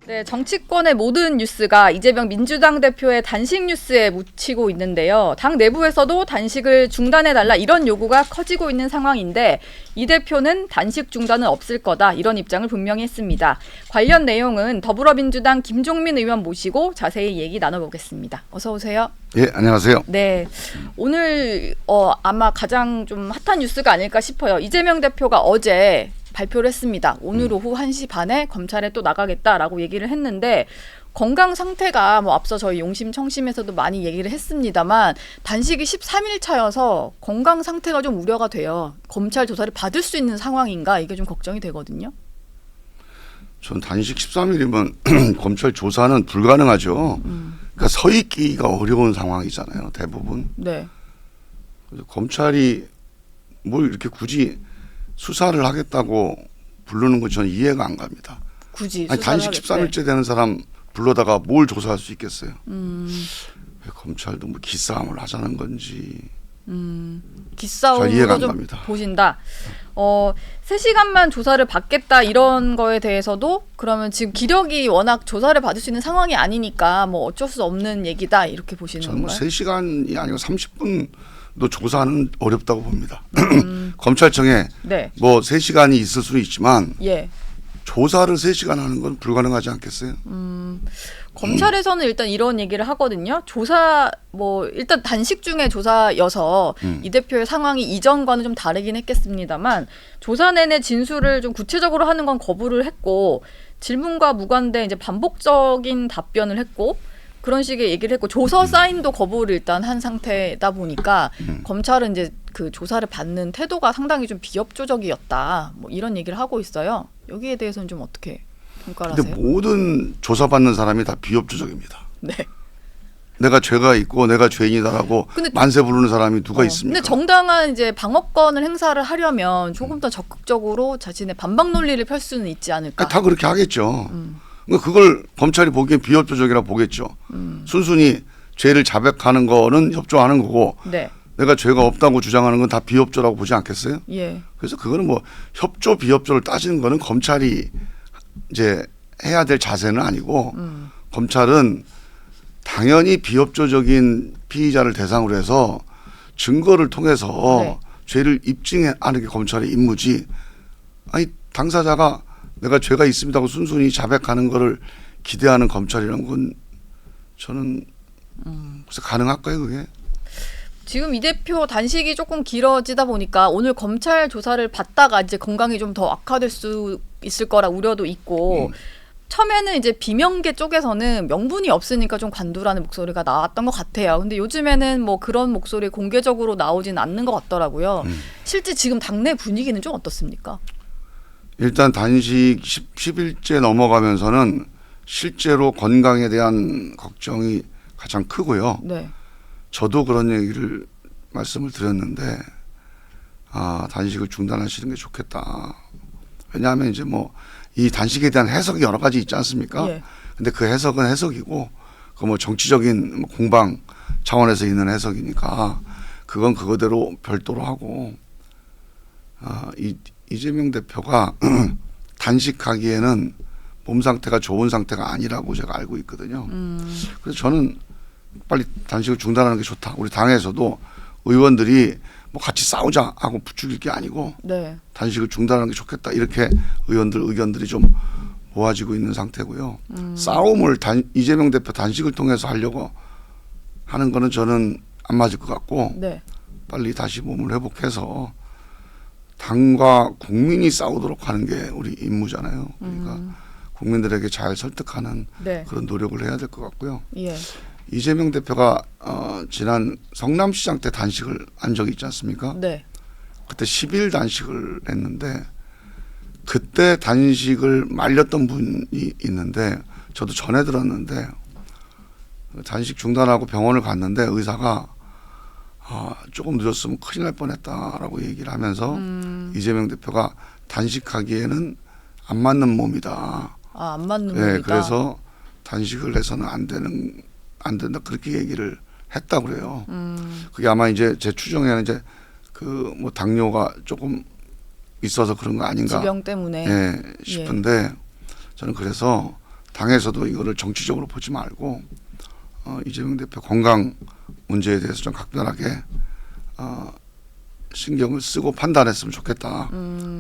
네, 정치권의 모든 뉴스가 이재명 민주당 대표의 단식 뉴스에 묻히고 있는데요. 당 내부에서도 단식을 중단해달라 이런 요구가 커지고 있는 상황인데 이 대표는 단식 중단은 없을 거다 이런 입장을 분명히 했습니다. 관련 내용은 더불어민주당 김종민 의원 모시고 자세히 얘기 나눠보겠습니다. 어서 오세요. 예, 안녕하세요. 네, 오늘 아마 가장 좀 핫한 뉴스가 아닐까 싶어요. 이재명 대표가 어제 발표를 했습니다. 오늘 오후 1시 반에 검찰에 또 나가겠다라고 얘기를 했는데 건강 상태가 뭐 앞서 저희 용심 청심에서도 많이 얘기를 했습니다만 단식이 13일 차여서 건강 상태가 좀 우려가 돼요. 검찰 조사를 받을 수 있는 상황인가 이게 좀 걱정이 되거든요. 전 단식 13일이면 검찰 조사는 불가능하죠. 그러니까 서 있기가 어려운 상황이잖아요. 대부분. 네. 그래서 검찰이 뭘 이렇게 굳이 수사를 하겠다고 부르는 건 저는 이해가 안 갑니다. 굳이 아니, 단식 13일째 되는 사람 불러다가 뭘 조사할 수 있겠어요. 왜 검찰도 뭐 기싸움을 하자는 건지. 기싸움으로 좀 보신다. 3시간만 조사를 받겠다 이런 거에 대해서도 그러면 지금 기력이 워낙 조사를 받을 수 있는 상황이 아니니까 뭐 어쩔 수 없는 얘기다 이렇게 보시는 저는 뭐 건가요? 3시간이 아니고 30분도 조사는 어렵다고 봅니다. 검찰청에 네. 뭐 3시간이 있을 수는 있지만 예. 조사를 3시간 하는 건 불가능하지 않겠어요? 검찰에서는 일단 이런 얘기를 하거든요. 조사 뭐 일단 단식 중에 조사여서 이 대표의 상황이 이전과는 좀 다르긴 했겠습니다만 조사 내내 진술을 좀 구체적으로 하는 건 거부를 했고 질문과 무관된 이제 반복적인 답변을 했고 그런 식의 얘기를 했고 조서 사인도 거부를 일단 한 상태다 보니까 검찰은 이제 그 조사를 받는 태도가 상당히 좀 비협조적이었다. 뭐 이런 얘기를 하고 있어요. 여기에 대해서는 좀 어떻게 평가를 근데 하세요? 모든 조사받는 사람이 다 비협조적입니다. 네. 내가 죄가 있고 내가 죄인이다라고 근데 만세 부르는 사람이 누가 있습니까? 근데 정당한 이제 방어권을 행사를 하려면 조금 더 적극적으로 자신의 반박 논리를 펼 수는 있지 않을까? 다 그렇게 하겠죠. 그러니까 그걸 검찰이 보기엔 비협조적이라 보겠죠. 순순히 죄를 자백하는 거는 협조하는 거고 네. 내가 죄가 없다고 주장하는 건 다 비협조라고 보지 않겠어요? 예. 그래서 그거는 뭐 협조 비협조를 따지는 거는 검찰이 이제 해야 될 자세는 아니고 검찰은 당연히 비협조적인 피의자를 대상으로 해서 증거를 통해서 네. 죄를 입증하는 게 검찰의 임무지. 아니 당사자가 내가 죄가 있습니다고 순순히 자백하는 거를 기대하는 검찰이라는 건 저는 그래서 가능할까요 그게? 지금 이 대표 단식이 조금 길어지다 보니까 오늘 검찰 조사를 받다가 이제 건강이 좀 더 악화될 수 있을 거라 우려도 있고 처음에는 이제 비명계 쪽에서는 명분이 없으니까 좀 관두라는 목소리가 나왔던 것 같아요. 근데 요즘에는 뭐 그런 목소리 공개적으로 나오진 않는 것 같더라고요. 실제 지금 당내 분위기는 좀 어떻습니까? 일단 단식 10일째 넘어가면서는 실제로 건강에 대한 걱정이 가장 크고요. 네. 저도 그런 얘기를 말씀을 드렸는데 단식을 중단하시는 게 좋겠다. 왜냐하면 이제 뭐 이 단식에 대한 해석이 여러 가지 있지 않습니까? 예. 근데 그 해석은 해석이고 그 뭐 정치적인 공방 차원에서 있는 해석이니까 그건 그거대로 별도로 하고 이재명 대표가 단식하기에는 몸 상태가 좋은 상태가 아니라고 제가 알고 있거든요. 그래서 저는 빨리 단식을 중단하는 게 좋다. 우리 당에서도 의원들이 뭐 같이 싸우자 하고 부추길 게 아니고 네. 단식을 중단하는 게 좋겠다. 이렇게 의견들이 좀 모아지고 있는 상태고요. 싸움을 이재명 대표 단식을 통해서 하려고 하는 거는 저는 안 맞을 것 같고 네. 빨리 다시 몸을 회복해서 당과 국민이 싸우도록 하는 게 우리 임무잖아요. 그러니까 국민들에게 잘 설득하는 네. 그런 노력을 해야 될 것 같고요. 예. 이재명 대표가 지난 성남시장 때 단식을 한 적이 있지 않습니까? 네. 그때 10일 단식을 했는데 그때 단식을 말렸던 분이 있는데 저도 전해 들었는데 단식 중단하고 병원을 갔는데 의사가 조금 늦었으면 큰일 날 뻔했다라고 얘기를 하면서 이재명 대표가 단식하기에는 안 맞는 몸이다. 안 맞는 네, 몸이다. 그래서 단식을 해서는 안 된다 그렇게 얘기를 했다고 그래요. 그게 아마 이제 제 추정에는 이제 그 뭐 당뇨가 조금 있어서 그런 거 아닌가. 지병 때문에. 예, 싶은데 저는 그래서 당에서도 이거를 정치적으로 보지 말고 이재명 대표 건강 문제에 대해서 좀 각별하게 신경을 쓰고 판단했으면 좋겠다.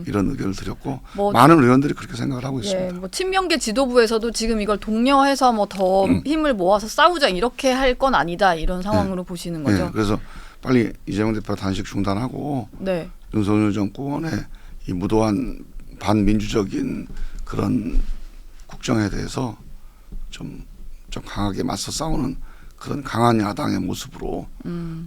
이런 의견을 드렸고 뭐, 많은 의원들이 그렇게 생각을 하고 있습니다. 예, 뭐 친명계 지도부에서도 지금 이걸 독려해서 뭐 더 힘을 모아서 싸우자 이렇게 할 건 아니다 이런 상황으로 보시는 거죠. 네, 그래서 빨리 이재명 대표 단식 중단하고 네. 윤석열 정권의 이 무도한 반민주적인 그런 국정에 대해서 좀 강하게 맞서 싸우는 그런 강한 야당의 모습으로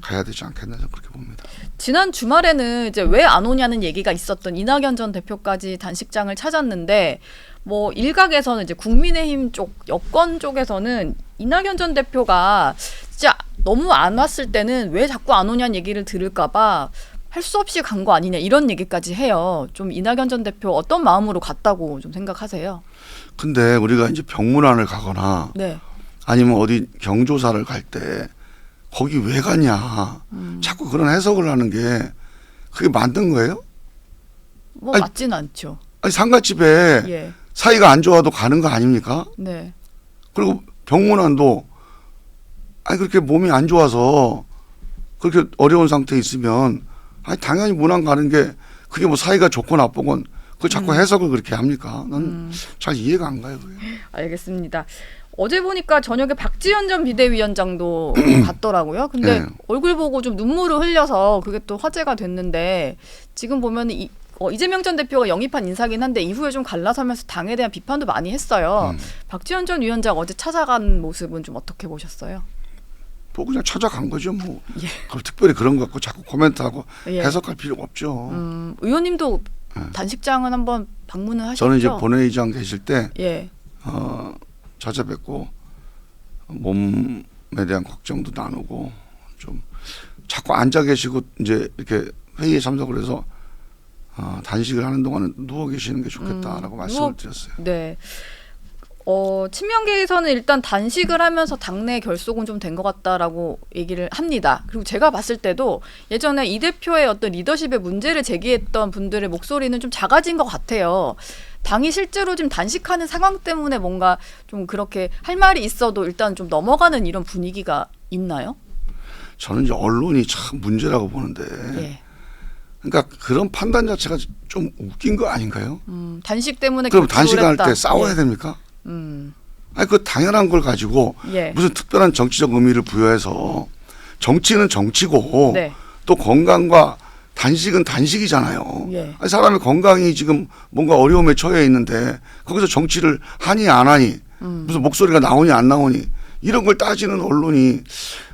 가야 되지 않겠나 저는 그렇게 봅니다. 지난 주말에는 이제 왜 안 오냐는 얘기가 있었던 이낙연 전 대표까지 단식장을 찾았는데 뭐 일각에서는 이제 국민의힘 쪽 여권 쪽에서는 이낙연 전 대표가 진짜 너무 안 왔을 때는 왜 자꾸 안 오냐는 얘기를 들을까봐 할 수 없이 간 거 아니냐 이런 얘기까지 해요. 좀 이낙연 전 대표 어떤 마음으로 갔다고 좀 생각하세요? 근데 우리가 이제 병문안을 가거나 네. 아니면 어디 경조사를 갈 때 거기 왜 가냐 자꾸 그런 해석을 하는 게 그게 맞는 거예요? 뭐 아니, 맞진 않죠. 아니 상갓집에 예. 사이가 안 좋아도 가는 거 아닙니까? 네. 그리고 병문안도 아니 그렇게 몸이 안 좋아서 그렇게 어려운 상태에 있으면 아니 당연히 문안 가는 게 그게 뭐 사이가 좋고 나쁘건 그걸 자꾸 해석을 그렇게 합니까? 난 잘 이해가 안 가요. 그게. 알겠습니다. 어제 보니까 저녁에 박지원 전 비대위원장도 갔더라고요. 근데 네. 얼굴 보고 좀 눈물을 흘려서 그게 또 화제가 됐는데 지금 보면 이재명 전 대표가 영입한 인사긴 한데 이후에 좀 갈라서면서 당에 대한 비판도 많이 했어요. 박지원 전 위원장 어제 찾아간 모습은 좀 어떻게 보셨어요? 뭐 그냥 찾아간 거죠. 뭐 예. 특별히 그런 거 갖고 자꾸 코멘트하고 예. 해석할 필요가 없죠. 의원님도 단식장은 한번 방문을 하셨죠? 저는 이제 본회의장 계실 때 예. 찾아뵙고 몸에 대한 걱정도 나누고 좀 자꾸 앉아 계시고 이제 이렇게 회의에 참석을 해서 단식을 하는 동안은 누워 계시는 게 좋겠다라고 말씀을 드렸어요. 네. 친명계에서는 일단 단식을 하면서 당내 결속은 좀 된 것 같다라고 얘기를 합니다. 그리고 제가 봤을 때도 예전에 이 대표의 어떤 리더십의 문제를 제기했던 분들의 목소리는 좀 작아진 것 같아요. 당이 실제로 지금 단식하는 상황 때문에 뭔가 좀 그렇게 할 말이 있어도 일단 좀 넘어가는 이런 분위기가 있나요? 저는 이제 언론이 참 문제라고 보는데 예. 그러니까 그런 판단 자체가 좀 웃긴 거 아닌가요? 단식 때문에 그럼 결집을 단식할 했다. 때 싸워야 예. 됩니까? 아니 그 당연한 걸 가지고 예. 무슨 특별한 정치적 의미를 부여해서 정치는 정치고 네. 또 건강과 단식은 단식이잖아요. 예. 아니, 사람의 건강이 지금 뭔가 어려움에 처해 있는데 거기서 정치를 하니 안 하니 무슨 목소리가 나오니 안 나오니 이런 걸 따지는 언론이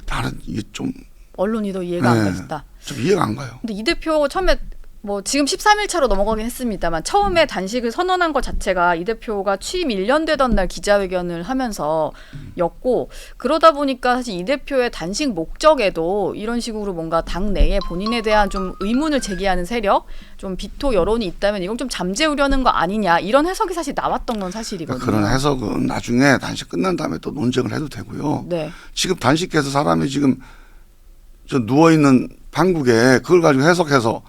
나는 이게 좀 언론이 더 이해가 안 가겠다. 좀 이해가 안 가요. 근데 이 대표 처음에 뭐 지금 13일 차로 넘어가긴 했습니다만 처음에 단식을 선언한 것 자체가 이 대표가 취임 1년 되던 날 기자회견을 하면서였고 그러다 보니까 사실 이 대표의 단식 목적에도 이런 식으로 뭔가 당 내에 본인에 대한 좀 의문을 제기하는 세력, 좀 비토 여론이 있다면 이건 좀 잠재우려는 거 아니냐 이런 해석이 사실 나왔던 건 사실이거든요. 그러니까 그런 해석은 나중에 단식 끝난 다음에 또 논쟁을 해도 되고요. 네. 지금 단식해서 사람이 지금 저 누워 있는 판국에 그걸 가지고 해석해서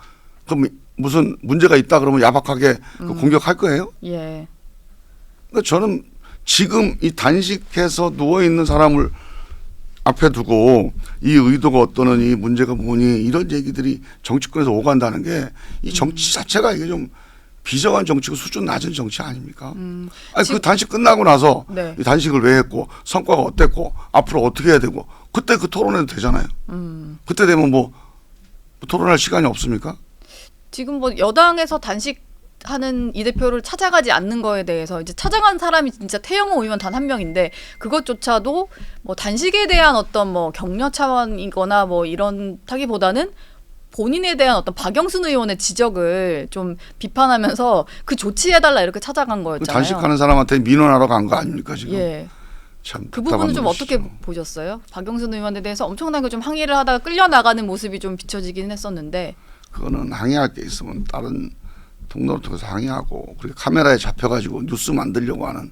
그럼 무슨 문제가 있다 그러면 야박하게 그 공격할 거예요? 예. 그러니까 저는 지금 이 단식해서 누워 있는 사람을 앞에 두고 이 의도가 어떠느니 문제가 뭐니 이런 얘기들이 정치권에서 오간다는 게 이 정치 자체가 이게 좀 비정한 정치고 수준 낮은 정치 아닙니까? 아니 그 단식 끝나고 나서 네. 이 단식을 왜 했고 성과가 어땠고 앞으로 어떻게 해야 되고 그때 그 토론해도 되잖아요. 그때 되면 뭐 토론할 시간이 없습니까? 지금 뭐 여당에서 단식하는 이 대표를 찾아가지 않는 거에 대해서 이제 찾아간 사람이 진짜 태영호 의원 단 한 명인데 그것조차도 뭐 단식에 대한 어떤 뭐 격려 차원이거나 뭐 이런 타기보다는 본인에 대한 어떤 박영순 의원의 지적을 좀 비판하면서 그 조치해달라 이렇게 찾아간 거였잖아요. 단식하는 사람한테 민원하러 간 거 아닙니까 지금? 예. 참 그 부분은 좀 답답한 어떻게 노릇이죠. 보셨어요? 박영순 의원에 대해서 엄청나게 좀 항의를 하다가 끌려 나가는 모습이 좀 비춰지긴 했었는데. 그거는 항의할 게 있으면 다른 통로를 통해서 항의하고 그리고 카메라에 잡혀가지고 뉴스 만들려고 하는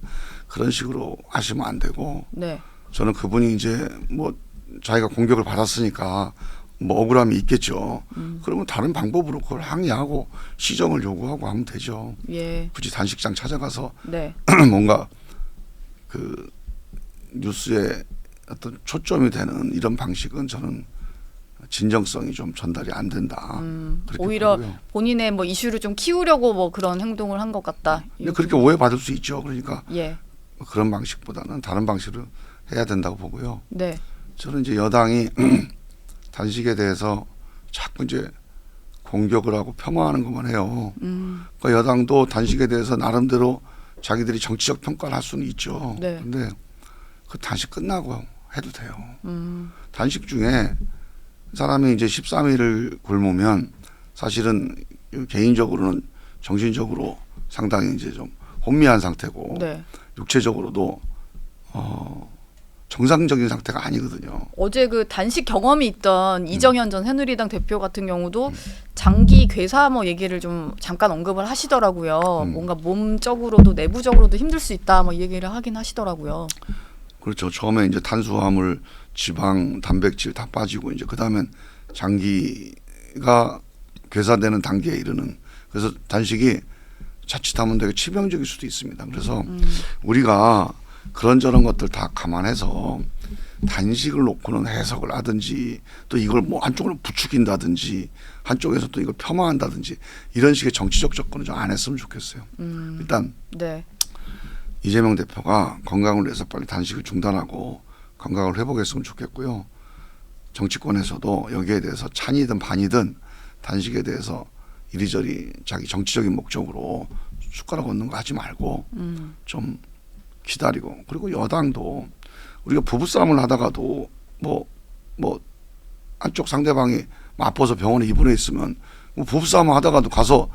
그런 식으로 하시면 안 되고 네. 저는 그분이 이제 뭐 자기가 공격을 받았으니까 뭐 억울함이 있겠죠. 그러면 다른 방법으로 그걸 항의하고 시정을 요구하고 하면 되죠. 예. 굳이 단식장 찾아가서 네. 뭔가 그 뉴스에 어떤 초점이 되는 이런 방식은 저는 진정성이 좀 전달이 안 된다. 그렇게 오히려 보고요. 본인의 뭐 이슈를 좀 키우려고 뭐 그런 행동을 한 것 같다. 근데 그렇게 오해받을 수 있죠. 그러니까 예. 그런 방식보다는 다른 방식으로 해야 된다고 보고요. 네. 저는 이제 여당이 단식에 대해서 자꾸 이제 공격을 하고 폄하하는 것만 해요. 그러니까 여당도 단식에 대해서 나름대로 자기들이 정치적 평가를 할 수는 있죠. 네. 근데 그 단식 끝나고 해도 돼요. 단식 중에 사람이 이제 13일을 굶으면 사실은 개인적으로는 정신적으로 상당히 이제 좀 혼미한 상태고 네. 육체적으로도 정상적인 상태가 아니거든요. 어제 그 단식 경험이 있던 이정현 전 새누리당 대표 같은 경우도 장기 괴사 뭐 얘기를 좀 잠깐 언급을 하시더라고요. 뭔가 몸적으로도 내부적으로도 힘들 수 있다 뭐 이 얘기를 하긴 하시더라고요. 그렇죠. 처음에 이제 탄수화물, 지방, 단백질 다 빠지고 이제 그다음엔 장기가 괴사되는 단계에 이르는 그래서 단식이 자칫하면 되게 치명적일 수도 있습니다. 그래서 우리가 그런저런 것들 다 감안해서 단식을 놓고는 해석을 하든지 또 이걸 뭐 한쪽으로 부추긴다든지 한쪽에서 또 이걸 폄하한다든지 이런 식의 정치적 접근을 좀 안 했으면 좋겠어요. 일단 네. 이재명 대표가 건강을 위해서 빨리 단식을 중단하고 건강을 회복했으면 좋겠고요. 정치권에서도 여기에 대해서 찬이든 반이든 단식에 대해서 이리저리 자기 정치적인 목적으로 숟가락 얹는 거 하지 말고 좀 기다리고 그리고 여당도 우리가 부부싸움을 하다가도 뭐 한쪽 상대방이 아파서 병원에 입원해 있으면 뭐 부부싸움 하다가도 가서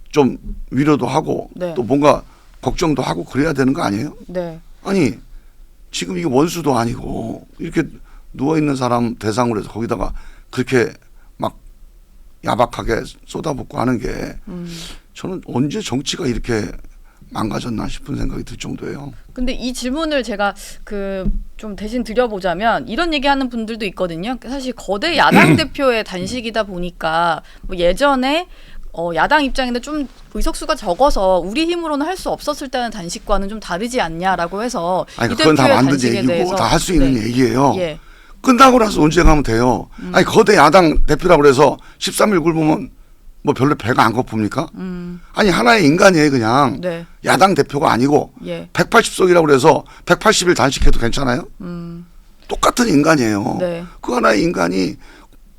좀 위로도 하고 네. 또 뭔가 걱정도 하고 그래야 되는 거 아니에요? 네. 아니 지금 이게 원수도 아니고 이렇게 누워 있는 사람 대상으로 해서 거기다가 그렇게 막 야박하게 쏟아붓고 하는 게 저는 언제 정치가 이렇게 망가졌나 싶은 생각이 들 정도예요. 근데 이 질문을 제가 그 좀 대신 드려보자면 이런 얘기하는 분들도 있거든요. 사실 거대 야당 대표의 단식이다 보니까 뭐 예전에 야당 입장인데 좀 의석수가 적어서 우리 힘으로는 할 수 없었을 때는 단식과는 좀 다르지 않냐라고 해서 아니 이 그건 다 대표의 만든 단식에 얘기고 대해서 다 할 수 있는 네. 얘기예요. 예. 끝나고 나서 논쟁하면 돼요. 아니 거대 야당 대표라고 그래서 13일 굶으면 뭐 별로 배가 안 고픕니까? 아니 하나의 인간이에요 그냥. 네. 야당 대표가 아니고 예. 180석이라고 그래서 180일 단식해도 괜찮아요? 똑같은 인간이에요. 네. 그 하나의 인간이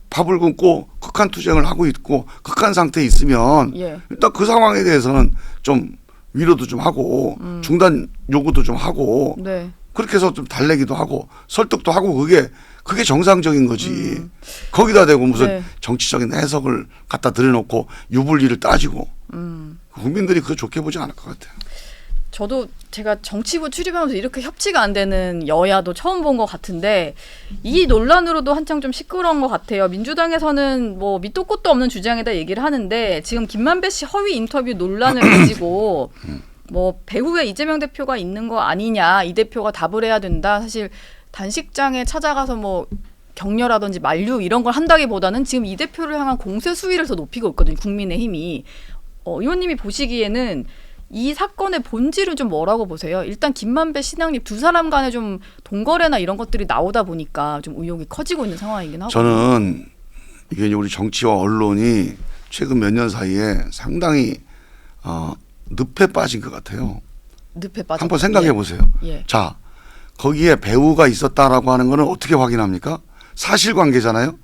밥을 굶고 극한 투쟁을 하고 있고 극한 상태에 있으면 예. 일단 그 상황에 대해서는 좀 위로도 좀 하고 중단 요구도 좀 하고 네. 그렇게 해서 좀 달래기도 하고 설득도 하고 그게 정상적인 거지. 거기다 대고 무슨 네. 정치적인 해석을 갖다 들여놓고 유불리를 따지고 국민들이 그거 좋게 보지 않을 것 같아요. 저도 제가 정치부 출입하면서 이렇게 협치가 안 되는 여야도 처음 본 것 같은데 이 논란으로도 한창 좀 시끄러운 것 같아요. 민주당에서는 뭐 밑도 끝도 없는 주장에다 얘기를 하는데 지금 김만배 씨 허위 인터뷰 논란을 가지고 뭐 배후에 이재명 대표가 있는 거 아니냐 이 대표가 답을 해야 된다. 사실 단식장에 찾아가서 뭐 격려라든지 만류 이런 걸 한다기보다는 지금 이 대표를 향한 공세 수위를 더 높이고 있거든요. 국민의힘이. 의원님이 보시기에는 이 사건의 본질은 좀 뭐라고 보세요? 일단 김만배 신앙님 두 사람 간에 좀 동거래나 이런 것들이 나오다 보니까 좀 의혹이 커지고 있는 상황이긴 하고. 저는 이게 우리 정치와 언론이 최근 몇 년 사이에 상당히 늪에 빠진 것 같아요. 늪에 빠져. 한번 생각해 보세요. 예. 자, 거기에 배우가 있었다라고 하는 거는 어떻게 확인합니까? 사실관계잖아요.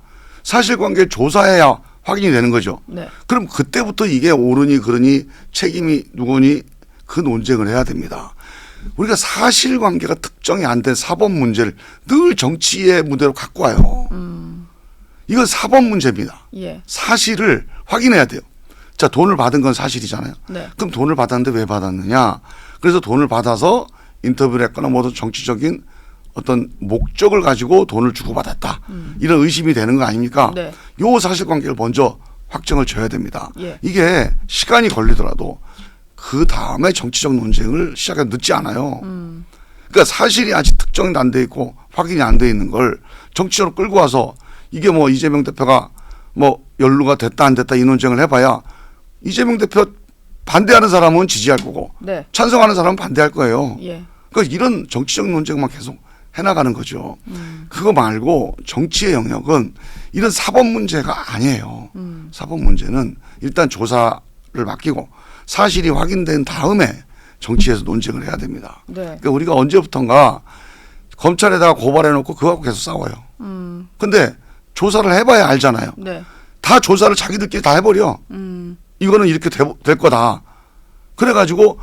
사실관계 조사해야 확인이 되는 거죠. 네. 그럼 그때부터 이게 옳으니 그러니 책임이 누구니 그 논쟁을 해야 됩니다. 우리가 사실관계가 특정이 안 된 사법 문제를 늘 정치의 무대로 갖고 와요. 이건 사법 문제입니다. 예. 사실을 확인해야 돼요. 자, 돈을 받은 건 사실이잖아요. 네. 그럼 돈을 받았는데 왜 받았느냐? 그래서 돈을 받아서 인터뷰를 했거나 모든 정치적인 어떤 목적을 가지고 돈을 주고받았다. 이런 의심이 되는 거 아닙니까? 네. 요 사실관계를 먼저 확정을 줘야 됩니다. 예. 이게 시간이 걸리더라도 그 다음에 정치적 논쟁을 시작해 늦지 않아요. 그러니까 사실이 아직 특정이 안 돼 있고 확인이 안 돼 있는 걸 정치적으로 끌고 와서 이게 뭐 이재명 대표가 뭐 연루가 됐다 안 됐다 이 논쟁을 해봐야 이재명 대표 반대하는 사람은 지지할 거고 네. 찬성하는 사람은 반대할 거예요. 예. 그러니까 이런 정치적 논쟁만 계속 해나가는 거죠. 그거 말고 정치의 영역은 이런 사법 문제가 아니에요. 사법 문제는 일단 조사를 맡기고 사실이 확인된 다음에 정치에서 논쟁을 해야 됩니다. 네. 그러니까 우리가 언제부턴가 검찰에다가 고발해놓고 그거하고 계속 싸워요. 근데 조사를 해봐야 알잖아요. 네. 다 조사를 자기들끼리 다 해버려. 이거는 이렇게 될 거다. 그래가지고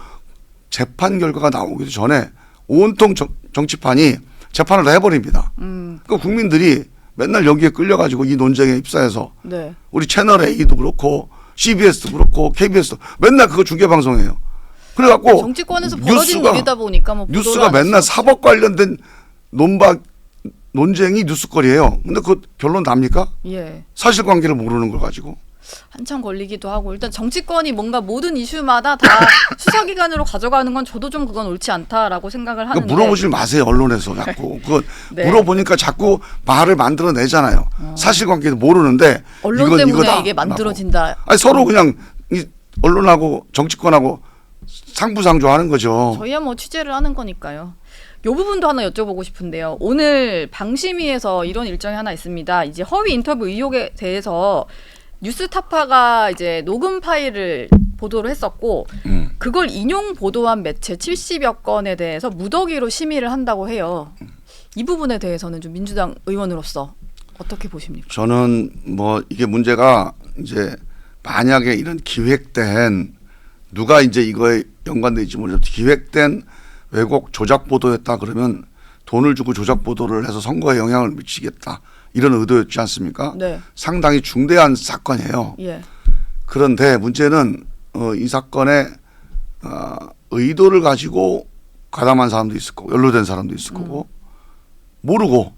재판 결과가 나오기도 전에 온통 정치판이 재판을 다 해버립니다. 그러니까 국민들이 맨날 여기에 끌려가지고 이 논쟁에 입사해서 네. 우리 채널 A도 그렇고 CBS도 그렇고 KBS도 맨날 그거 중계방송해요. 그래갖고 정치권에서 벌어진 일이다 보니까 뭐 뉴스가 맨날 사법 관련된 논쟁이 뉴스거리예요. 근데 그 결론 납니까? 예. 사실관계를 모르는 걸 가지고. 한참 걸리기도 하고 일단 정치권이 뭔가 모든 이슈마다 다 수사기관으로 가져가는 건 저도 좀 그건 옳지 않다라고 생각을 하는데. 물어보질 마세요. 언론에서 자꾸. 그거 네. 물어보니까 자꾸 말을 만들어내잖아요. 사실관계도 모르는데 언론 이건 때문에 이거다. 이게 만들어진다. 아니 서로 그냥 이 언론하고 정치권하고 상부상조하는 거죠. 저희야 뭐 취재를 하는 거니까요. 요 부분도 하나 여쭤보고 싶은데요. 오늘 방심위에서 이런 일정이 하나 있습니다. 이제 허위 인터뷰 의혹에 대해서 뉴스타파가 이제 녹음 파일을 보도를 했었고 그걸 인용 보도한 매체 70여 건에 대해서 무더기로 심의를 한다고 해요. 이 부분에 대해서는 좀 민주당 의원으로서 어떻게 보십니까? 저는 뭐 이게 문제가 이제 만약에 이런 기획된 누가 이제 이거에 연관돼 있지 모르겠지만 기획된 왜곡 조작 보도였다 그러면 돈을 주고 조작 보도를 해서 선거에 영향을 미치겠다 이런 의도였지 않습니까? 네. 상당히 중대한 사건이에요. 예. 그런데 문제는 이 사건의 의도를 가지고 가담한 사람도 있을 거고 연루된 사람도 있을 거고 모르고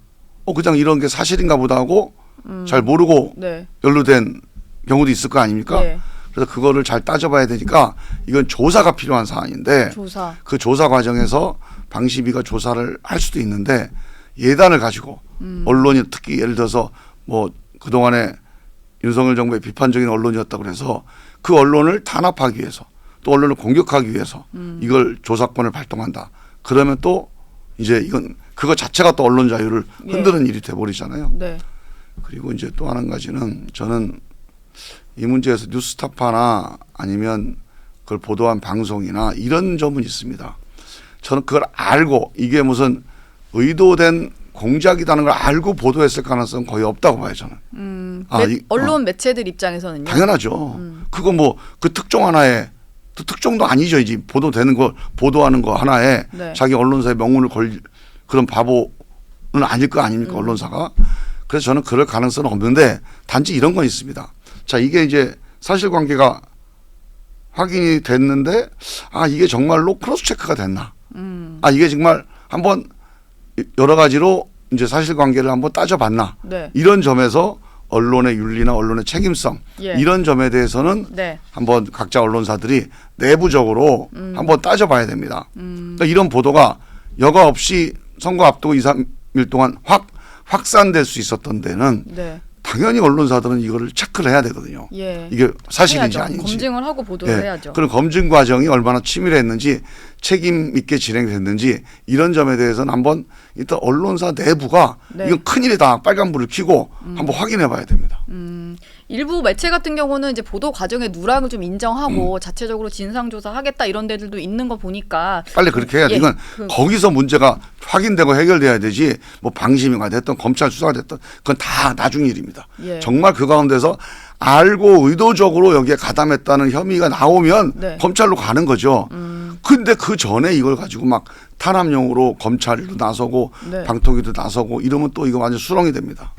그냥 이런 게 사실인가 보다 하고 잘 모르고 네. 연루된 경우도 있을 거 아닙니까? 예. 그래서 그거를 잘 따져봐야 되니까 이건 조사가 필요한 사안인데 조사. 그 조사 과정에서 방심위가 조사를 할 수도 있는데 예단을 가지고 언론이 특히 예를 들어서 뭐 그동안에 윤석열 정부의 비판적인 언론이었다고 그래서 그 언론을 탄압하기 위해서 또 언론을 공격하기 위해서 이걸 조사권을 발동한다. 그러면 또 이제 이건 그거 자체가 또 언론 자유를 흔드는 일이 돼버리잖아요. 네. 그리고 이제 또 한 가지는 저는 이 문제에서 뉴스타파나 아니면 그걸 보도한 방송이나 이런 점은 있습니다. 저는 그걸 알고 이게 무슨 의도된 공작이라는 걸 알고 보도했을 가능성은 거의 없다고 봐요 저는. 언론 매체들 입장에서는요. 당연하죠. 그거 뭐 그 특종 하나에 특종도 아니죠. 이제 보도되는 거 보도하는 거 하나에 네. 자기 언론사의 명운을 걸 그런 바보는 아닐 거 아닙니까 언론사가. 그래서 저는 그럴 가능성은 없는데 단지 이런 건 있습니다. 자 이게 이제 사실관계가 확인이 됐는데 이게 정말로 크로스 체크가 됐나. 이게 정말 한번 여러 가지로 이제 사실관계를 한번 따져봤나. 네. 이런 점에서 언론의 윤리나 언론의 책임성 예. 이런 점에 대해서는 네. 한번 각자 언론사들이 내부적으로 한번 따져봐야 됩니다. 그러니까 이런 보도가 여과 없이 선거 앞두고 2, 3일 동안 확산될 수 있었던 데는 네. 당연히 언론사들은 이거를 체크를 해야 되거든요. 예. 이게 사실인지 해야죠. 아닌지. 검증을 하고 보도를 해야죠. 그런 검증 과정이 얼마나 치밀했는지 책임 있게 진행됐는지 이런 점에 대해서는 한번 일단 언론사 내부가 네. 이건 큰일이다 빨간불을 켜고 한번 확인해 봐야 됩니다. 일부 매체 같은 경우는 이제 보도 과정의 누락을 좀 인정하고 자체적으로 진상조사하겠다 이런 데들도 있는 거 보니까 빨리 그렇게 해야 돼. 이건 거기서 문제가 확인되고 해결돼야 되지 뭐 방심위가 됐든 검찰 수사가 됐든 그건 다 나중 일입니다. 예. 정말 그 가운데서 알고 의도적으로 여기에 가담했다는 혐의가 나오면 네. 검찰로 가는 거죠. 근데 그 전에 이걸 가지고 막 탄압용으로 검찰도 나서고 네. 방통위도 나서고 이러면 또 이거 완전 수렁이 됩니다.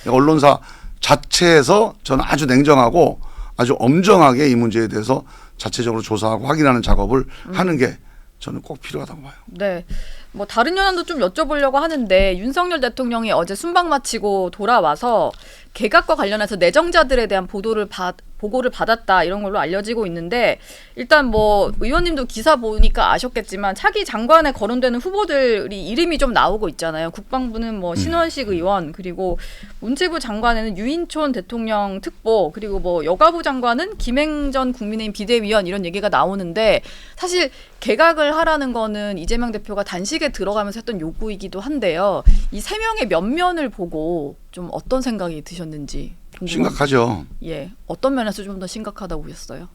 언론사 자체에서 저는 아주 냉정하고 아주 엄정하게 이 문제에 대해서 자체적으로 조사하고 확인하는 작업을 하는 게 저는 꼭 필요하다고 봐요. 네. 뭐 다른 현안도 좀 여쭤보려고 하는데 윤석열 대통령이 어제 순방 마치고 돌아와서 개각과 관련해서 내정자들에 대한 보고를 받았다 이런 걸로 알려지고 있는데 일단 뭐 의원님도 기사 보니까 아셨겠지만 차기 장관에 거론되는 후보들이 이름이 좀 나오고 있잖아요. 국방부는 뭐 신원식 의원 그리고 문체부 장관에는 유인촌 대통령 특보 그리고 뭐 여가부 장관은 김행전 국민의힘 비대위원 이런 얘기가 나오는데 사실 개각을 하라는 거는 이재명 대표가 단식에 들어가면서 했던 요구이기도 한데요. 이 3명의 면면을 보고 좀 어떤 생각이 드셨는지 궁금합니다. 심각하죠. 예, 어떤 면에서 좀 더 심각하다고 보셨어요?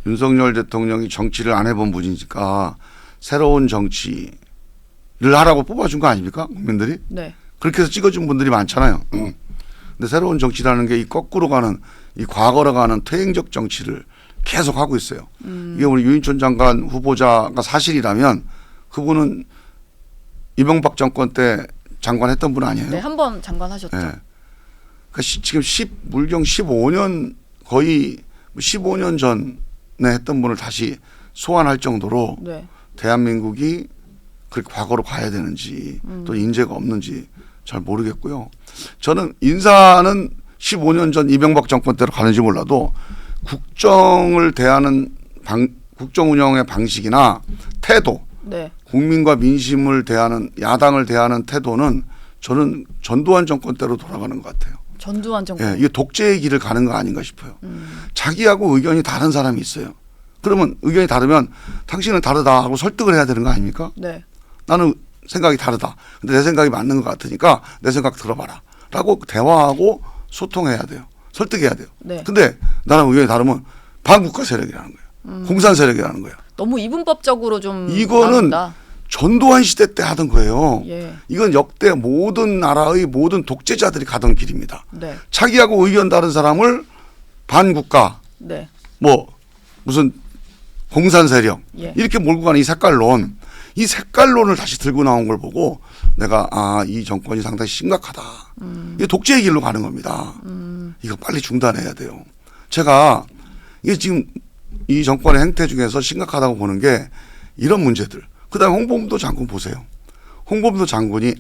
윤석열 대통령이 정치를 안 해본 분이니까 새로운 정치를 하라고 뽑아준 거 아닙니까? 국민들이? 네. 그렇게 해서 찍어준 분들이 많잖아요. 근데 새로운 정치라는 게 이 거꾸로 가는 이 과거로 가는 퇴행적 정치를 계속 하고 있어요. 이게 우리 유인촌 장관 후보자가 사실이라면 그분은 이명박 정권 때 장관했던 분 아니에요? 네, 한 번 장관하셨죠. 네. 그러니까 지금 물경 15년 거의 15년 전에 했던 분을 다시 소환할 정도로 네. 대한민국이 그렇게 과거로 가야 되는지 또 인재가 없는지 잘 모르겠고요. 저는 인사는 15년 전 이명박 정권 때로 가는지 몰라도 국정을 대하는 국정 운영의 방식이나 태도, 네. 국민과 민심을 대하는 야당을 대하는 태도는 저는 전두환 정권 때로 돌아가는 것 같아요. 전두환 정권. 예, 이게 독재의 길을 가는 거 아닌가 싶어요. 자기하고 의견이 다른 사람이 있어요. 그러면 의견이 다르면 당신은 다르다 하고 설득을 해야 되는 거 아닙니까? 네. 나는 생각이 다르다. 근데 내 생각이 맞는 것 같으니까 내 생각 들어봐라. 라고 대화하고 소통해야 돼요. 설득해야 돼요. 네. 근데 나랑 의견이 다르면 반국가 세력이라는 거예요. 공산 세력이라는 거예요. 너무 이분법적으로 좀 이거는 나온다. 전두환 시대 때 하던 거예요. 예. 이건 역대 모든 나라의 모든 독재자들이 가던 길입니다. 네. 자기하고 의견 다른 사람을 반국가, 네. 뭐 무슨 공산 세력 예. 이렇게 몰고 가는 이 색깔론, 이 색깔론을 다시 들고 나온 걸 보고 내가 이 정권이 상당히 심각하다. 이게 독재의 길로 가는 겁니다. 이거 빨리 중단해야 돼요. 제가 이게 지금 이 정권의 행태 중에서 심각하다고 보는 게 이런 문제들. 그다음에 홍범도 장군 보세요. 홍범도 장군이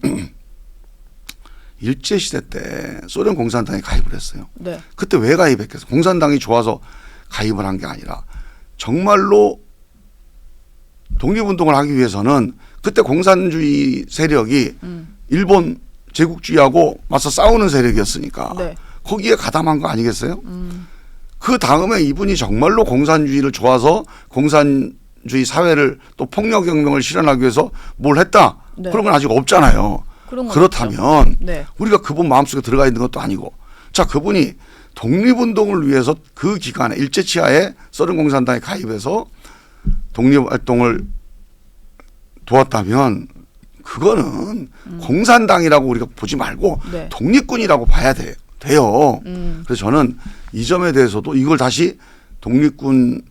일제시대 때 소련 공산당에 가입을 했어요. 네. 그때 왜 가입했겠어요? 공산당이 좋아서 가입을 한 게 아니라 정말로 독립운동을 하기 위해서는 그때 공산주의 세력이 일본 제국주의하고 맞서 싸우는 세력이었으니까 네. 거기에 가담한 거 아니겠어요? 그 다음에 이분이 정말로 공산주의를 좋아서 공산주의 사회를 또 폭력혁명을 실현하기 위해서 뭘 했다? 네. 그런 건 아직 없잖아요. 그런 건 그렇다면 네. 우리가 그분 마음속에 들어가 있는 것도 아니고 자 그분이 독립운동을 위해서 그 기간에 일제치하에 소련 공산당에 가입해서 독립활동을 도왔다면 그거는 공산당이라고 우리가 보지 말고 네. 독립군이라고 봐야 돼요. 그래서 저는 이 점에 대해서도 이걸 다시 독립군이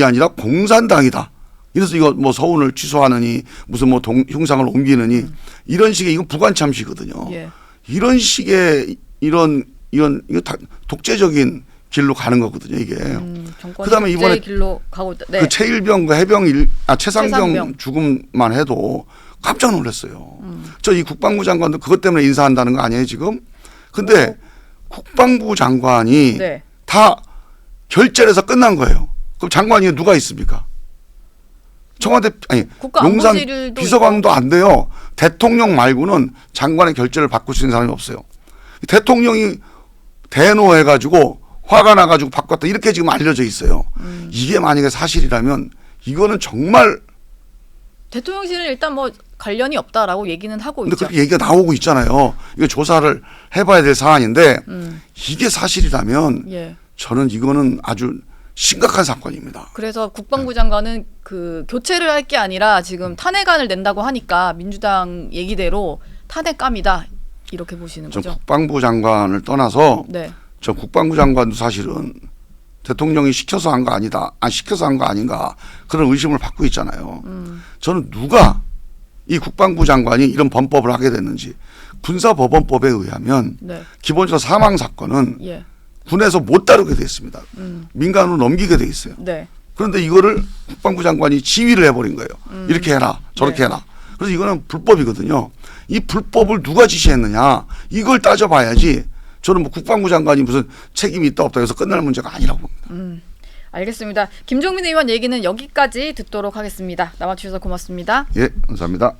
아니라 공산당이다. 이래서 이거 뭐 서운을 취소하느니 무슨 뭐 흉상을 옮기느니 이런 식의 이건 부관참시거든요. 예. 이런 식의 이거 다 독재적인 길로 가는 거거든요, 이게. 그다음에 이번에 길로 가고 있다. 네. 그 최일병 그 최상병 죽음만 해도 깜짝 놀랐어요. 저 이 국방부 장관도 그것 때문에 인사한다는 거 아니에요, 지금? 근데 국방부 장관이 네. 다 결재를 해서 끝난 거예요. 그럼 장관이 누가 있습니까? 청와대 용산 국가안보실도 비서관도 안 돼요. 대통령 말고는 장관의 결재를 바꿀 수 있는 사람이 없어요. 대통령이 대노해가지고 화가 나가지고 바꿨다 이렇게 지금 알려져 있어요. 이게 만약에 사실이라면 이거는 정말 대통령실은 일단 뭐 관련이 없다라고 얘기는 하고 근데 있죠. 그렇게 얘기가 나오고 있잖아요. 이거 조사를 해봐야 될 사안인데 이게 사실이라면 예. 저는 이거는 아주 심각한 사건입니다. 그래서 국방부 장관은 그 교체를 할 게 아니라 지금 탄핵안을 낸다고 하니까 민주당 얘기대로 탄핵감이다 이렇게 보시는 전 거죠. 국방부 장관을 떠나서 네. 저 국방부 장관도 사실은 대통령이 시켜서 한 거 아니다, 시켜서 한 거 아닌가 그런 의심을 받고 있잖아요. 저는 누가 이 국방부 장관이 이런 범법을 하게 됐는지 군사법원법에 의하면 네. 기본적으로 사망 사건은 예. 군에서 못 다루게 돼 있습니다. 민간으로 넘기게 돼 있어요. 네. 그런데 이거를 국방부 장관이 지휘를 해버린 거예요. 이렇게 해라, 저렇게 네. 해라. 그래서 이거는 불법이거든요. 이 불법을 누가 지시했느냐 이걸 따져봐야지. 저는 뭐 국방부 장관이 무슨 책임이 있다 없다 해서 끝날 문제가 아니라고 봅니다. 알겠습니다. 김종민 의원 얘기는 여기까지 듣도록 하겠습니다. 나와주셔서 고맙습니다. 예, 감사합니다.